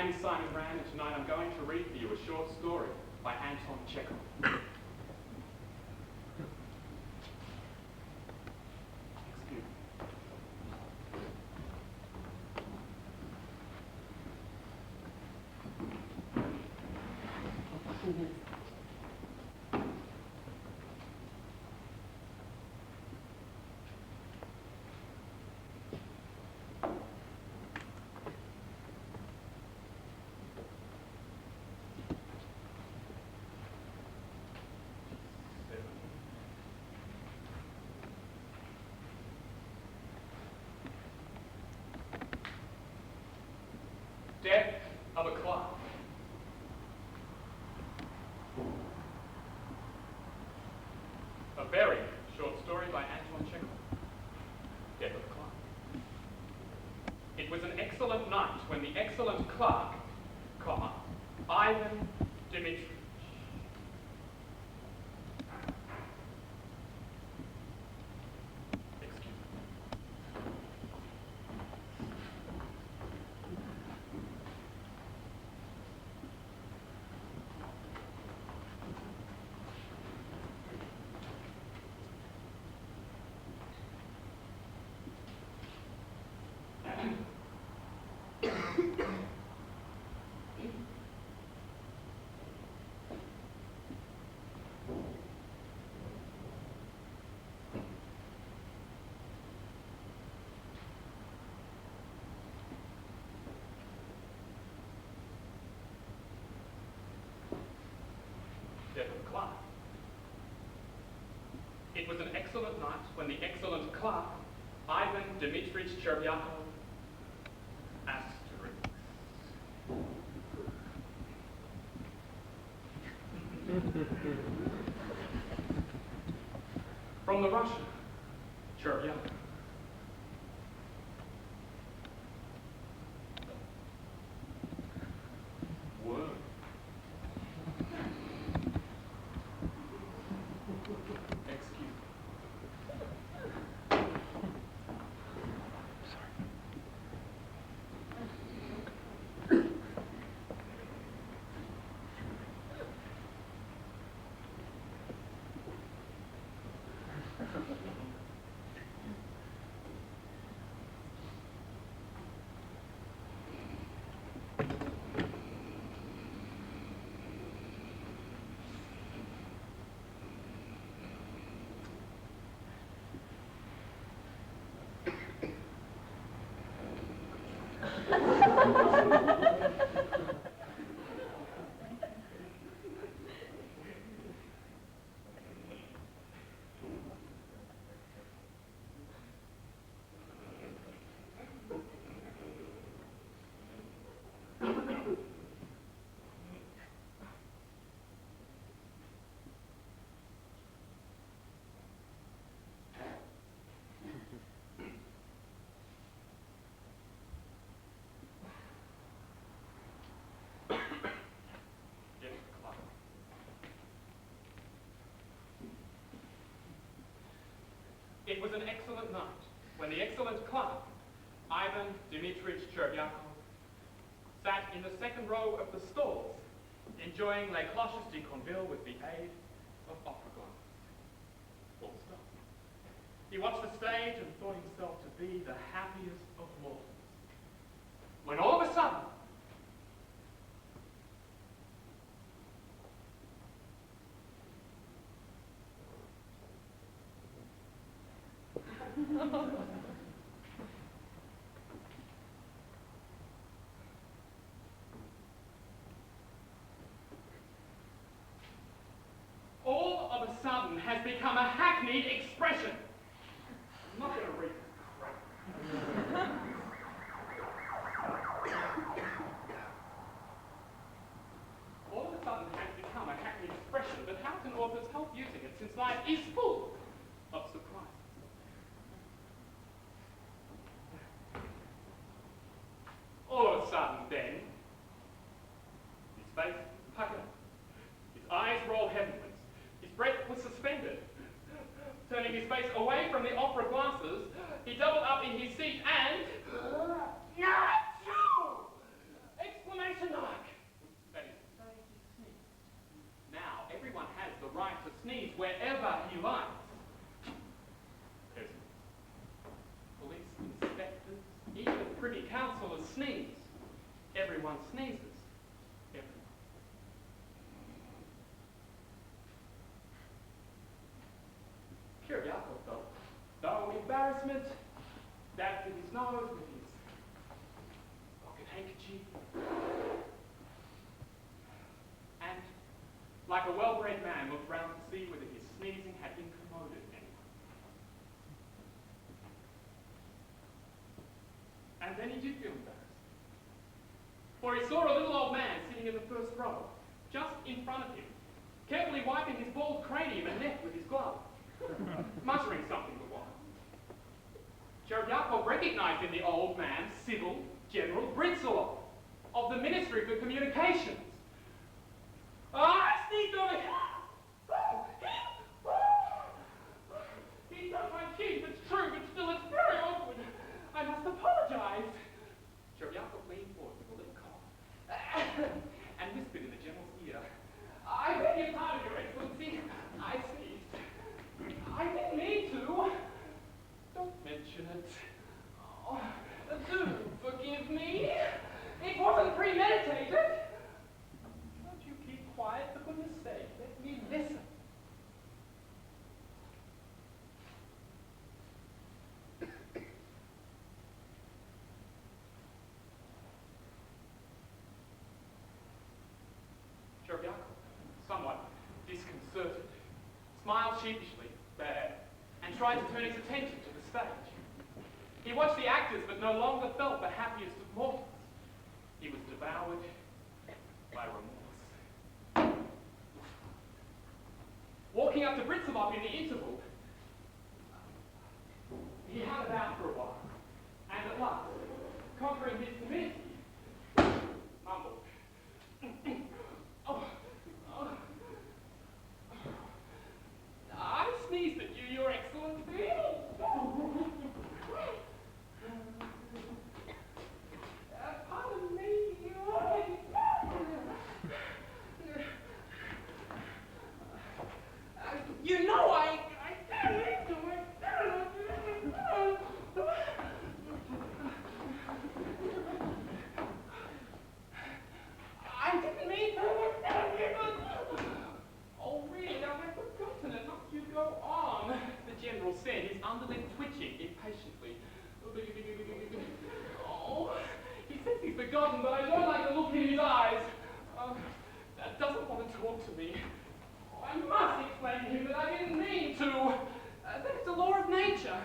name is Simon Rand, and tonight I'm going to read for you a short story by Anton Chekhov. Excuse me. Death of a clerk. A very short story by Anton Chekhov. Death of a clerk. It was an excellent night when the excellent clerk, Ivan Dmitrievich. Death of the clerk. It was an excellent night when the excellent clerk, Ivan Dmitrievich Chervyakov, asterisk. From the Russian, Chervyakov. Word. It was an excellent night when the excellent clerk, Ivan Dmitrievich Chervyakov, sat in the second row of the stalls, enjoying Les Cloches de Conville with the aid of opera glass. Full stop. He watched the stage and thought himself to be the happiest of mortals. When all of a sudden, all of a sudden has become a hackneyed expression. I'm not going to read this crap. All of a sudden has become a hackneyed expression, but how can authors help using it since life is full of surprises? All of a sudden, then, his face puckered up, his eyes rolled heavenwards, his breath was suspended. Turning his face away from the opera glasses, he doubled up in his seat and... Exclamation sneeze wherever he likes. Peasants, police inspectors, even privy councillors sneeze. Everyone sneezes. Everyone. Kiriakov, though, no embarrassment, dabbed at his nose with his pocket handkerchief, and, like a well-bred man, looked round to see whether his sneezing had incommoded anyone. And then he did feel embarrassed, for he saw a little old man sitting in the first row, just in front of him, carefully wiping his bald cranium and neck with his glove, muttering something the while. Cherebyakov recognized in the old man Civil General Britzelov of the Ministry for Communications. I sneezed over here! He touched my cheek, it's true, but still it's very awkward. I must apologize. Cherebyakov leaned forward with a little cough and whispered in the General's ear, I beg your pardon, Your Excellency. I sneezed. I didn't mean to. Don't mention it. Oh, do forgive me. It wasn't premeditated. Won't you keep quiet, for goodness sake? Let me listen. Cherebyakov, somewhat disconcerted, smiled sheepishly, and tried to turn his attention to the stage. He watched the actors, but no longer felt the happiest of mortals. He was devoured by remorse. Walking up to Britzelov in the interval, he hung about for a while, and at last, conquering his timidity, mumbled, I sneezed at you, Your Excellency. Pardon me. You know I didn't do it. I didn't mean to. Oh, really? Now I've forgotten it. Not you go on, the General said, his underlip twitching impatiently. Oh, he says he's forgotten, but I don't like the look in his eyes. That doesn't want to talk to me. Oh, I must explain to him that I didn't mean to. That's the law of nature.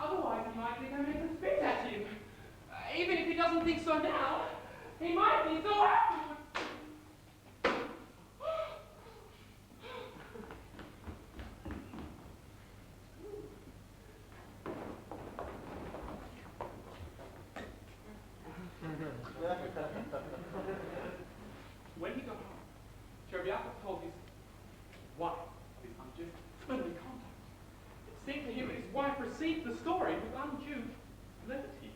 Otherwise, he might think I meant to spit at him. Even if he doesn't think so now, he might think so afterwards. When he got home, Cherebyakov told his wife of his unjust friendly conduct. It seemed to him that his wife received the story with undue levity.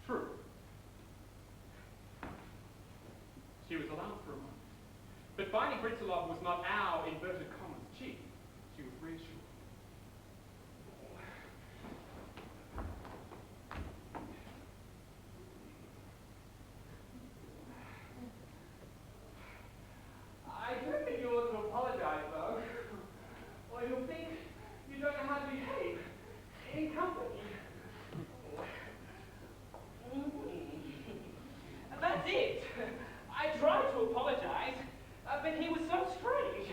True. She was allowed for a moment. But finding Britzelov was not our inverted commas chief, she was reassured. I don't think you ought to apologize, though. Or you'll think you don't know how to behave in company. That's it. I tried to apologize, but he was so strange.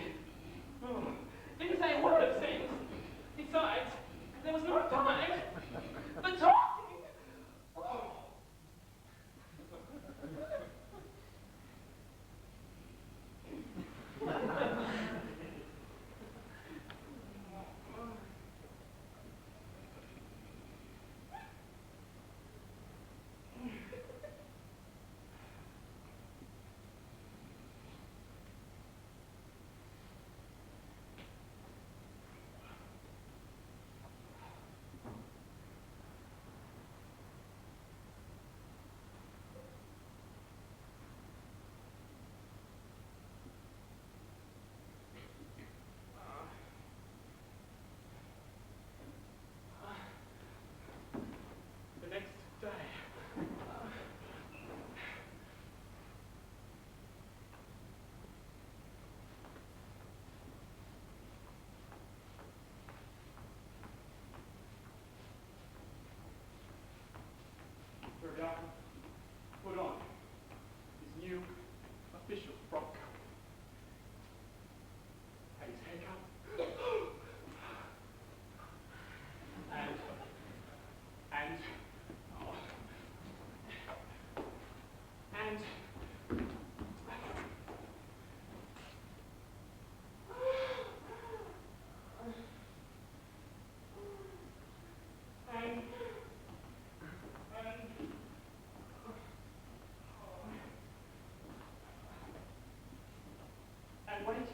wait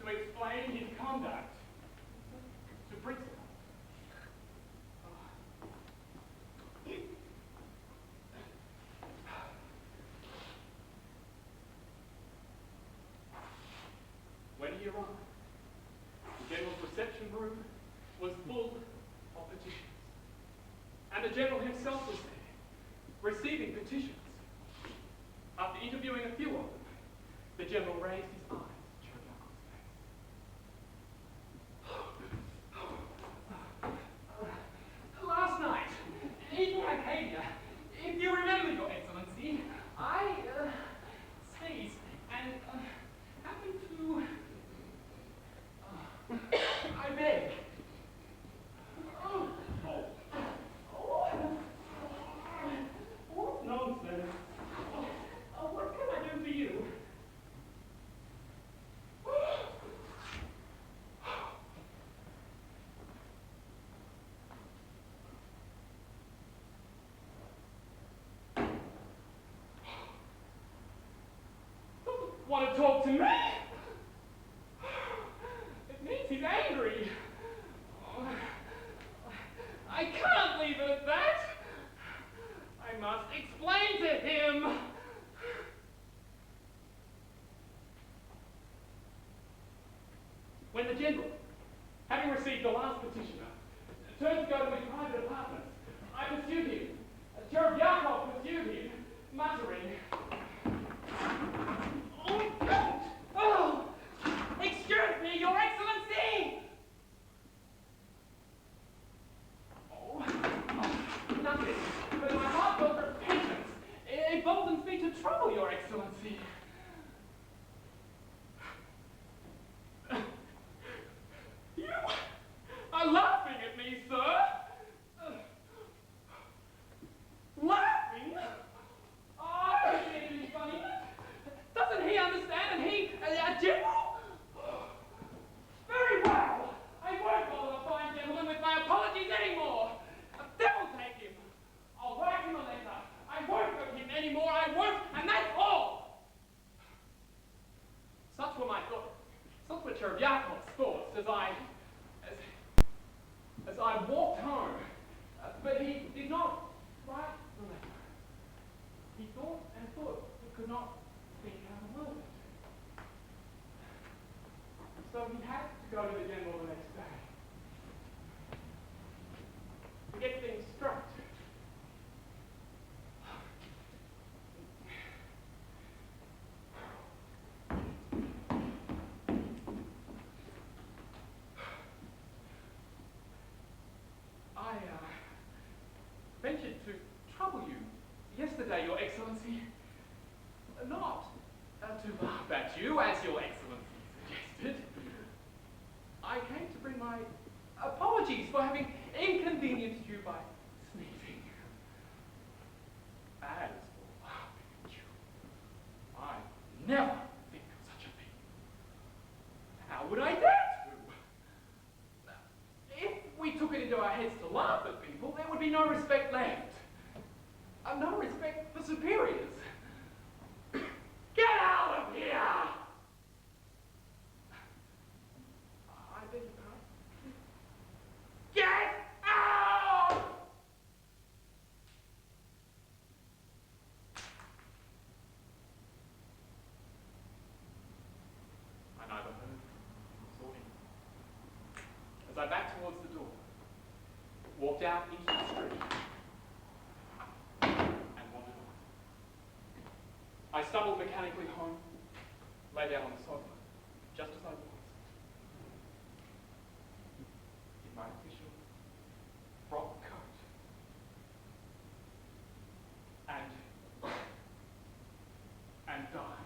to explain his conduct to principal. When he arrived, the general's reception room was full of petitions. And the general himself was there, receiving petitions. After interviewing a few of them, the general raised his eyes to Cheryakov's face. Last night, in Arcadia, if you remember, Your Excellency, I sneezed and happened to... I beg. What nonsense. What can I do for you? Want to talk to me? It means he's angry. I can't leave it at that. I must explain to him. When the general, having received the last petitioner, turned to go to his private apartment, I pursued him. Cherebyakov pursued him, muttering, "Oh, God! Oh! Excuse me, Your Excellency!" Oh, nothing but my heartfelt repentance emboldens me to trouble Your Excellency. You are laughing at me, sir. Laughing? Oh, I don't mean to be funny. Doesn't he understand? And he, a general? Very well. I won't bother a fine gentleman with my apologies anymore. Devil take him. I'll write him a letter. I won't hurt him anymore. I won't, and that's all. Such were my thoughts. Such were Cherevyakov's thoughts as I walked home. But he did not write the letter. He thought and thought, but could not think how to word it. So he had to go to the general the next day to get things straight. I ventured to trouble you yesterday, Your Excellency, not to laugh at you, as Your Excellency suggested. I came to bring my apologies for having inconvenienced you by sneezing. As for laughing at you, I never think of such a thing. How would I dare to? If we took it into our heads to laugh at people, there would be no respect left. No respect for superiors. Get out of here! I beg your pardon? Get out! I neither heard nor saw him. As I backed towards the door, walked out into the street, and wandered on. I stumbled mechanically home, lay down on the sofa, just as I was, in my official frock coat, and died.